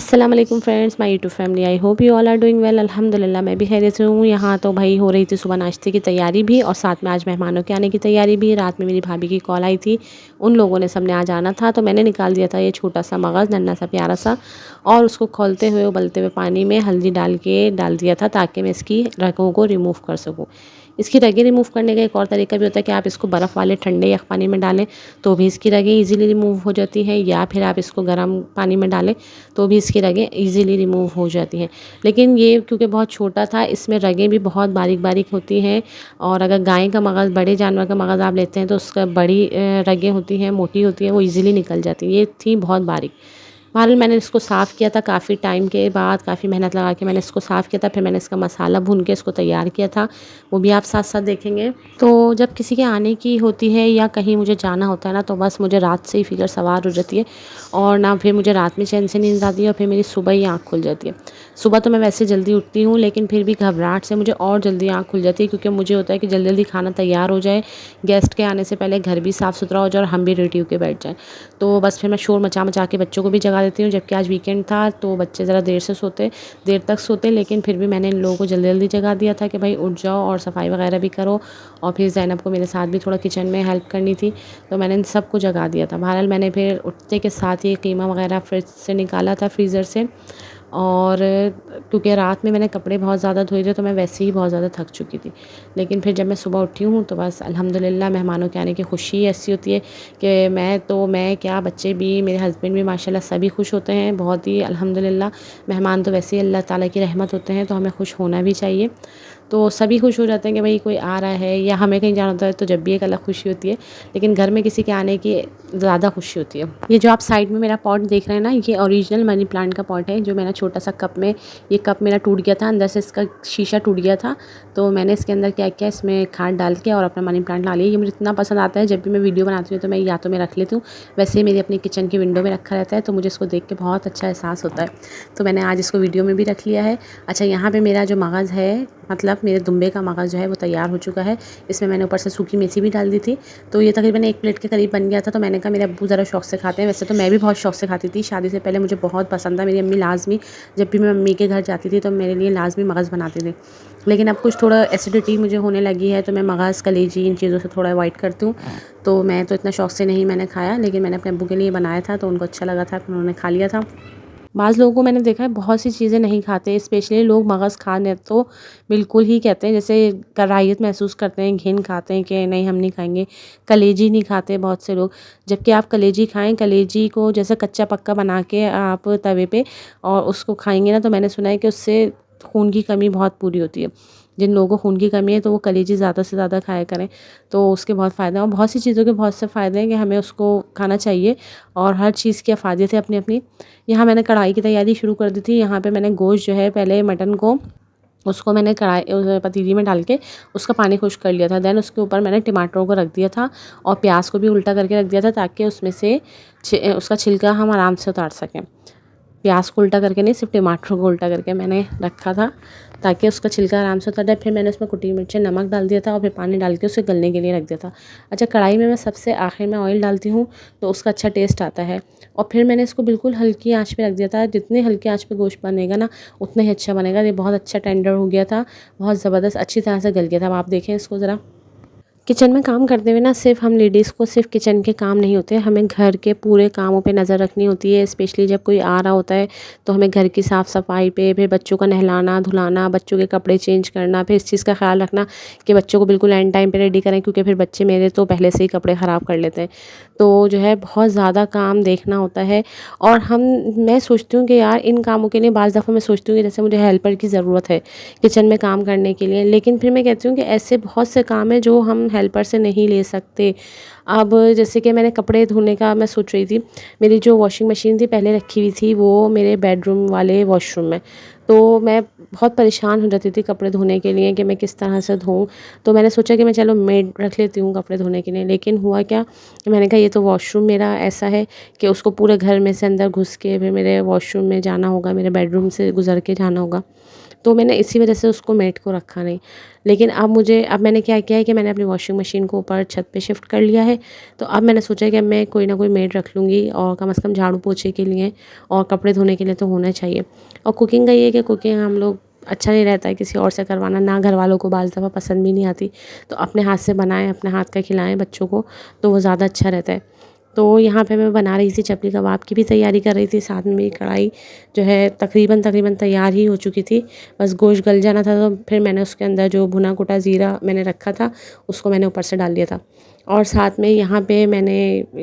अस्सलाम वालेकुम friends, my YouTube family. I hope you all are doing well. अल्हम्दुलिल्लाह मैं भी खैरियत से हूँ। यहाँ तो भाई हो रही थी सुबह नाश्ते की तैयारी भी, और साथ में आज मेहमानों के आने की तैयारी भी। रात में मेरी भाभी की कॉल आई थी, उन लोगों ने सबने आज आना था, तो मैंने निकाल दिया था ये छोटा सा मगज़, नन्हा सा प्यारा सा, और उसको खोलते हुए उबलते हुए पानी में हल्दी डाल दिया था ताकि मैं इसकी रगों को रिमूव कर सकूँ। इसकी रगें रिमूव करने का एक और तरीका भी होता है कि आप इसको बर्फ़ वाले ठंडे यख़ पानी में डालें तो भी इसकी रगें इजीली रिमूव हो जाती हैं, या फिर आप इसको गर्म पानी में डालें तो भी इसकी रगें इजीली रिमूव हो जाती हैं। लेकिन ये क्योंकि बहुत छोटा था, इसमें रगें भी बहुत बारीक बारीक होती हैं, और अगर गाय का मगज़, बड़े जानवर का मगज़ आप लेते हैं तो उसका बड़ी रगें होती हैं, मोटी होती हैं, वो ईज़िली निकल जाती हैं। ये थी बहुत बारीक। बहरहाल मैंने इसको साफ़ किया था काफ़ी टाइम के बाद, काफ़ी मेहनत लगा के मैंने इसको साफ़ किया था। फिर मैंने इसका मसाला भून के इसको तैयार किया था, वो भी आप साथ साथ देखेंगे। तो जब किसी के आने की होती है या कहीं मुझे जाना होता है ना, तो बस मुझे रात से ही फ़िक्र सवार हो जाती है, और ना फिर मुझे रात में चैन से नींद आती है, और फिर मेरी सुबह ही आँख खुल जाती है। सुबह तो मैं वैसे जल्दी उठती हूँ, लेकिन फिर भी घबराहट से मुझे और जल्दी आँख खुल जाती है, क्योंकि मुझे होता है कि जल्दी जल्दी खाना तैयार हो जाए, गेस्ट के आने से पहले घर भी साफ़ सुथरा हो जाए और हम भी रेडी होकर बैठ जाएँ। तो बस फिर मैं शोर मचा मचा के बच्चों को भी जगा देती हूँ। जबकि आज वीकेंड था तो बच्चे ज़रा देर तक सोते, लेकिन फिर भी मैंने इन लोगों को जल्दी जल्दी जगा दिया था कि भाई उठ जाओ और सफाई वगैरह भी करो, और फिर ज़ैनब को मेरे साथ भी थोड़ा किचन में हेल्प करनी थी, तो मैंने इन सबको जगा दिया था। बहरहाल मैंने फिर उठते के साथ ही कीमा वगैरह फ्रिज से निकाला था, फ्रीज़र से। और क्योंकि रात में मैंने कपड़े बहुत ज़्यादा धोए थे, तो मैं वैसे ही बहुत ज़्यादा थक चुकी थी। लेकिन फिर जब मैं सुबह उठी हूँ तो बस अल्हम्दुलिल्लाह मेहमानों के आने की खुशी ऐसी होती है कि मैं क्या, बच्चे भी, मेरे हस्बैंड भी माशाल्लाह सभी खुश होते हैं बहुत ही अल्हम्दुलिल्लाह। मेहमान तो वैसे ही अल्लाह ताला की रहमत होते हैं, तो हमें खुश होना भी चाहिए। तो सभी खुश हो जाते हैं कि भाई कोई आ रहा है, या हमें कहीं जाना होता है तो जब भी एक अलग खुशी होती है, लेकिन घर में किसी के आने की ज़्यादा खुशी होती है। ये जो आप साइड में मेरा पॉट देख रहे हैं ना, ये ओरिजिनल मनी प्लांट का पॉट है, जो मैंने छोटा सा कप में, ये कप मेरा टूट गया था, अंदर से इसका शीशा टूट गया था, तो मैंने इसके अंदर क्या किया, इसमें खाद डाल के और अपना मनी प्लांट ला लिया। ये मुझे इतना पसंद आता है, जब भी मैं वीडियो बनाती हूँ तो मैं या तो मैं रख लेती हूँ, वैसे ही मेरी अपनी किचन की विंडो में रखा रहता है, तो मुझे इसको देख के बहुत अच्छा एहसास होता है, तो मैंने आज इसको वीडियो में भी रख लिया है। अच्छा, यहाँ पे मेरा जो मगज़ है, मतलब मेरे दुम्बे का मगज़ जो है वो तैयार हो चुका है। इसमें मैंने ऊपर से सूखी मेथी भी डाल दी थी, तो ये तकरीबन 1 प्लेट के करीब बन गया था। तो मैंने कहा मेरे अब्बू ज़रा शौक से खाते हैं, वैसे तो मैं भी बहुत शौक से खाती थी, शादी से पहले मुझे बहुत पसंद था। मेरी अम्मी लाज़मी, जब भी मैं मम्मी के घर जाती थी तो मेरे लिए लाज़मी मगज़ बनाती थी। लेकिन अब कुछ थोड़ा एसिडिटी मुझे होने लगी है, तो मैं मगज़, कलेजी, इन चीज़ों से थोड़ा अवॉइड करती हूँ। तो मैं तो इतना शौक से नहीं मैंने खाया, लेकिन मैंने अपने अब्बू के लिए बनाया था तो उनको अच्छा लगा था, फिर उन्होंने खा लिया था। बाज़ लोगों को मैंने देखा है बहुत सी चीज़ें नहीं खाते, स्पेशली लोग मगज़ खाने तो बिल्कुल ही कहते हैं, जैसे कराहियत महसूस करते हैं, घिन खाते हैं कि नहीं हम नहीं खाएंगे। कलेजी नहीं खाते बहुत से लोग, जबकि आप कलेजी खाएं, कलेजी को जैसे कच्चा पक्का बना के आप तवे पे और उसको खाएंगे ना, तो मैंने सुना है कि उससे खून की कमी बहुत पूरी होती है। जिन लोगों को खून की कमी है तो वो कलेजी ज़्यादा से ज़्यादा खाया करें, तो उसके बहुत फ़ायदे हैं, और बहुत सी चीज़ों के बहुत से फ़ायदे हैं कि हमें उसको खाना चाहिए, और हर चीज़ की अफादियत है अपनी अपनी। यहाँ मैंने कढ़ाई की तैयारी शुरू कर दी थी। यहाँ पे मैंने गोश्त जो है, पहले मटन को, उसको मैंने पतीली में डाल के उसका पानी खुश्क कर लिया था। देन उसके ऊपर मैंने टमाटरों को रख दिया था, और प्याज को भी उल्टा करके रख दिया था, ताकि उसमें से उसका छिलका हम आराम से उतार सकें। प्याज को उल्टा करके नहीं, सिर्फ टमाटरों को उल्टा करके मैंने रखा था, ताकि उसका छिलका आराम से उतर जाए। फिर मैंने उसमें कुटी मिर्चें, नमक डाल दिया था, और फिर पानी डाल के उसे गलने के लिए रख दिया था। अच्छा, कढ़ाई में मैं सबसे आखिर में ऑयल डालती हूँ, तो उसका अच्छा टेस्ट आता है। और फिर मैंने इसको बिल्कुल हल्की आंच पे रख दिया था। जितनी हल्की आंच पे गोश्त बनेगा ना, उतना ही अच्छा बनेगा। ये बहुत अच्छा टेंडर हो गया था, बहुत ज़बरदस्त अच्छी तरह से गल गया था। अब आप देखें इसको ज़रा। किचन में काम करते हुए ना, सिर्फ हम लेडीज़ को सिर्फ किचन के काम नहीं होते, हमें घर के पूरे कामों पे नज़र रखनी होती है। स्पेशली जब कोई आ रहा होता है तो हमें घर की साफ़ सफाई पे, फिर बच्चों का नहलाना धुलाना, बच्चों के कपड़े चेंज करना, फिर इस चीज़ का ख्याल रखना कि बच्चों को बिल्कुल एंड टाइम पे रेडी करें, क्योंकि फिर बच्चे मेरे तो पहले से ही कपड़े ख़राब कर लेते हैं। तो जो है बहुत ज़्यादा काम देखना होता है, और मैं सोचती हूँ कि यार इन कामों के लिए बाज़ दफ़ा मैं सोचती हूँ कि जैसे मुझे हेल्पर की ज़रूरत है किचन में काम करने के लिए, लेकिन फिर मैं कहती हूँ कि ऐसे बहुत से काम हैं जो हम हेल्पर से नहीं ले सकते। अब जैसे कि मैंने कपड़े धोने का मैं सोच रही थी, मेरी जो वॉशिंग मशीन थी पहले रखी हुई थी, वो मेरे बेडरूम वाले वॉशरूम में, तो मैं बहुत परेशान हो जाती थी कपड़े धोने के लिए कि मैं किस तरह से धोऊं। तो मैंने सोचा कि मैं चलो मेड रख लेती हूँ कपड़े धोने के लिए, लेकिन हुआ क्या, मैंने कहा ये तो वॉशरूम मेरा ऐसा है कि उसको पूरे घर में से अंदर घुस के फिर मेरे वॉशरूम में जाना होगा, मेरे बेडरूम से गुजर के जाना होगा, तो मैंने इसी वजह से उसको मेड को रखा नहीं। लेकिन अब मैंने क्या किया है कि मैंने अपनी वॉशिंग मशीन को ऊपर छत पे शिफ्ट कर लिया है। तो अब मैंने सोचा कि अब मैं कोई ना कोई मेड रख लूँगी, और कम से कम झाड़ू पोछे के लिए और कपड़े धोने के लिए तो होना चाहिए। और कुकिंग का ये है कि कुकिंग हम लोग अच्छा नहीं रहता है किसी और से करवाना, ना घर वालों को बाज़ दफ़ा पसंद भी नहीं आती। तो अपने हाथ से बनाएँ, अपने हाथ का खिलाएँ बच्चों को, तो वो ज़्यादा अच्छा रहता है। तो यहाँ पे मैं बना रही थी चपली कबाब की भी तैयारी कर रही थी, साथ में मेरी कढ़ाई जो है तकरीबन तैयार ही हो चुकी थी। बस गोश्त गल जाना था, तो फिर मैंने उसके अंदर जो भुना कुटा ज़ीरा मैंने रखा था उसको मैंने ऊपर से डाल दिया था। और साथ में यहाँ पे मैंने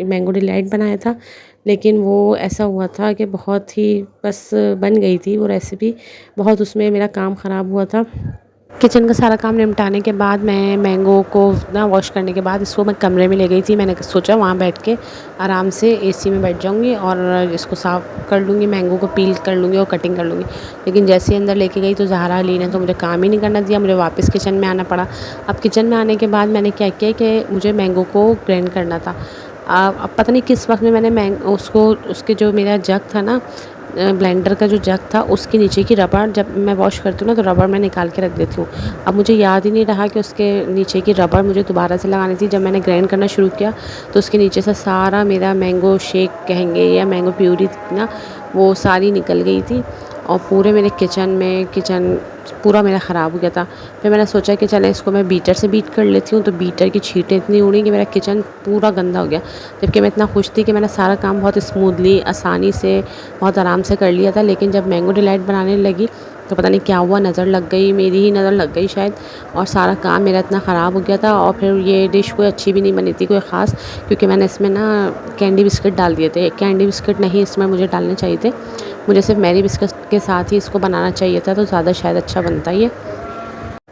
मैंगो डिलाइट बनाया था, लेकिन वो ऐसा हुआ था कि बहुत ही बस बन गई थी वो रेसिपी, बहुत उसमें मेरा काम ख़राब हुआ था। किचन का सारा काम निपटाने के बाद मैं मैंगो को ना वॉश करने के बाद इसको मैं कमरे में ले गई थी। मैंने सोचा वहाँ बैठ के आराम से एसी में बैठ जाऊँगी और इसको साफ़ कर लूँगी, मैंगो को पील कर लूँगी और कटिंग कर लूँगी। लेकिन जैसे ही अंदर लेके गई तो ज़हरा अली ने तो मुझे काम ही नहीं करना दिया, मुझे वापस किचन में आना पड़ा। अब किचन में आने के बाद मैंने क्या किया कि मुझे मैंगो को ग्राइंड करना था। अब पता नहीं किस वक्त में मैंने उसको उसके जो मेरा जग था ना, ब्लेंडर का जो जग था उसके नीचे की रबड़, जब मैं वॉश करती हूँ ना तो रबड़ मैं निकाल के रख देती हूँ। अब मुझे याद ही नहीं रहा कि उसके नीचे की रबड़ मुझे दोबारा से लगानी थी। जब मैंने ग्राइंड करना शुरू किया तो उसके नीचे से सारा मेरा मैंगो शेक कहेंगे या मैंगो प्यूरी ना, वो सारी निकल गई थी और पूरे मेरे किचन पूरा मेरा ख़राब हो गया था। फिर मैंने सोचा कि चलें इसको मैं बीटर से बीट कर लेती हूँ, तो बीटर की छींटें इतनी उड़ी कि मेरा किचन पूरा गंदा हो गया। जबकि मैं इतना खुश थी कि मैंने सारा काम बहुत स्मूथली, आसानी से, बहुत आराम से कर लिया था। लेकिन जब मैंगो डिलाइट बनाने लगी तो पता नहीं क्या हुआ, नज़र लग गई, मेरी ही नज़र लग गई शायद, और सारा काम मेरा इतना ख़राब हो गया था। और फिर ये डिश कोई अच्छी भी नहीं बनी थी कोई ख़ास, क्योंकि मैंने इसमें ना कैंडी बिस्किट डाल दिए थे। कैंडी बिस्किट नहीं इसमें मुझे डालने चाहिए थे, मुझे सिर्फ मैरी बिस्किट के साथ ही इसको बनाना चाहिए था, तो ज़्यादा शायद अच्छा बनता ये।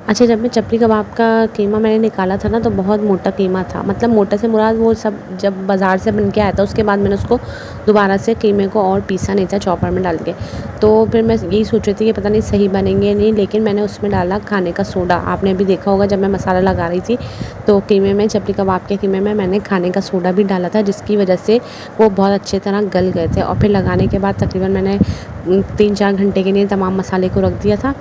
अच्छा, जब मैं चपली कबाब का कीमा मैंने निकाला था ना तो बहुत मोटा कीमा था, मतलब मोटा से मुराद वो सब जब बाज़ार से बन के आया था उसके बाद मैंने उसको दोबारा से कीमे को और पीसा नहीं था चॉपर में डाल के। तो फिर मैं यही सोच रही थी कि पता नहीं सही बनेंगे या नहीं, लेकिन मैंने उसमें डाला खाने का सोडा। आपने भी देखा होगा जब मैं मसाला लगा रही थी तो कीमे में, चपली कबाब के कीमे में मैंने खाने का सोडा भी डाला था, जिसकी वजह से वो बहुत अच्छी तरह गल गए थे। और फिर लगाने के बाद तकरीबन मैंने 3-4 घंटे के लिए तमाम मसाले को रख दिया था,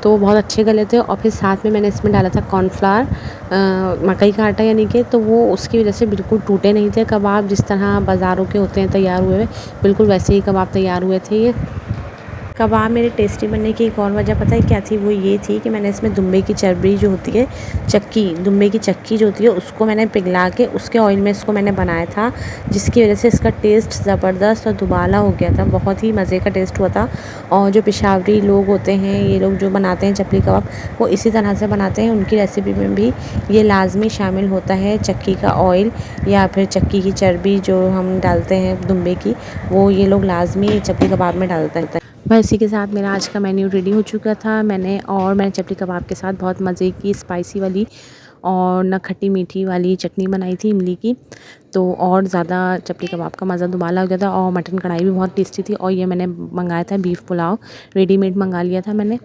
तो बहुत अच्छे गले थे। और फिर साथ में मैंने इसमें डाला था कॉर्नफ्लावर, मकई का आटा यानी कि, तो वो उसकी वजह से बिल्कुल टूटे नहीं थे कबाब, जिस तरह बाज़ारों के होते हैं तैयार हुए हुए, बिल्कुल वैसे ही कबाब तैयार हुए थे ये। कबाब मेरे टेस्टी बनने की एक और वजह पता है क्या थी, वो ये थी कि मैंने इसमें दुम्बे की चर्बी जो होती है, दुम्बे की चक्की जो होती है उसको मैंने पिघला के उसके ऑयल में इसको मैंने बनाया था, जिसकी वजह से इसका टेस्ट ज़बरदस्त और दुबाला हो गया था, बहुत ही मज़े का टेस्ट हुआ था। और जो पेशावरी लोग होते हैं, ये लोग जो बनाते हैं चपली कबाब, वो इसी तरह से बनाते हैं। उनकी रेसिपी में भी ये लाजमी शामिल होता है, चक्की का ऑयल या फिर चक्की की चर्बी जो हम डालते हैं दुम्बे की, वो ये लोग लाजमी चपली कबाब में डालते हैं। बस इसी के साथ मेरा आज का मेन्यू रेडी हो चुका था। मैंने चपली कबाब के साथ बहुत मज़े की स्पाइसी वाली और ना खट्टी मीठी वाली चटनी बनाई थी इमली की, तो और ज़्यादा चपली कबाब का मज़ा दुबाला हो गया था। और मटन कढ़ाई भी बहुत टेस्टी थी। और ये मैंने मंगाया था बीफ पुलाव, रेडीमेड मंगा लिया था मैंने,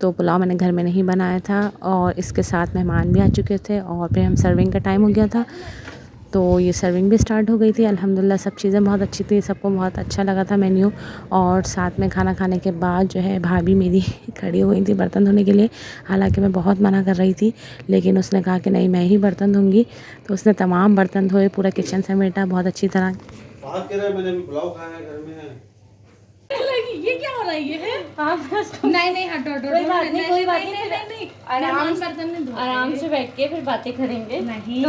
तो पुलाव मैंने घर में नहीं बनाया था। और इसके साथ मेहमान भी आ चुके थे और फिर हम सर्विंग का टाइम हो गया था, तो ये सर्विंग भी स्टार्ट हो गई थी। अल्हम्दुलिल्लाह सब चीज़ें बहुत अच्छी थी, सबको बहुत अच्छा लगा था मेन्यू। और साथ में खाना खाने के बाद जो है भाभी मेरी खड़ी हो गई थी बर्तन धोने के लिए, हालांकि मैं बहुत मना कर रही थी, लेकिन उसने कहा कि नहीं मैं ही बर्तन धोंगी, तो उसने तमाम बर्तन धोए, पूरा किचन समेटा बहुत अच्छी तरह। बात कर रहे हैं, मैंने भी पुलाव खाया है घर में है। ये क्या हो रहा है? ये है आप नहीं हटो कोई बात नहीं आराम से बैठ के फिर बातें करेंगे। नहीं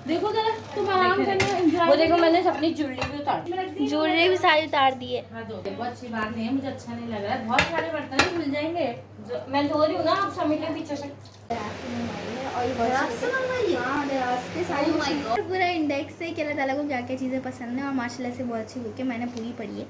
देखो जरा, तुम आराम करना। वो देखो मैंने अपनी ज्वेलरी भी उतार दी। ज्वेलरी भी सारी उतार दी है। देखो अच्छी बात नहीं है, मुझे अच्छा नहीं लग रहा है, बहुत सारे बर्तन मिल जाएंगे। मैं धो रही हूँ ना, आप समेटे पीछे से। पूरा इंडेक्स से कि अल्लाह ताला को क्या क्या चीज़ें पसंद है और माशाल्लाह से बहुत अच्छी बुक है, मैंने पूरी पढ़ी है।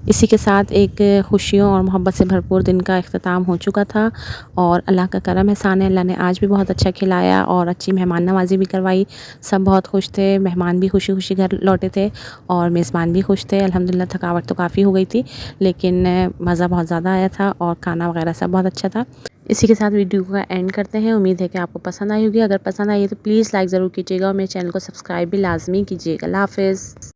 इसी के साथ एक खुशियों और मोहब्बत से भरपूर दिन का इख्तिताम हो चुका था। और अल्लाह का करम एहसान है, अल्लाह ने आज भी बहुत अच्छा खिलाया और अच्छी मेहमान नवाज़ी भी करवाई। सब बहुत खुश थे, मेहमान भी खुशी खुशी घर लौटे थे और मेज़बान भी खुश थे। अल्हम्दुलिल्लाह थकावट तो काफ़ी हो गई थी, लेकिन मज़ा बहुत ज़्यादा आया था और खाना वगैरह सब बहुत अच्छा था। इसी के साथ वीडियो का एंड करते हैं। उम्मीद है कि आपको पसंद आई होगी। अगर पसंद आई है तो प्लीज़ लाइक ज़रूर कीजिएगा और मेरे चैनल को सब्सक्राइब भी लाजमी कीजिएगा। अल्लाह हाफ़िज़।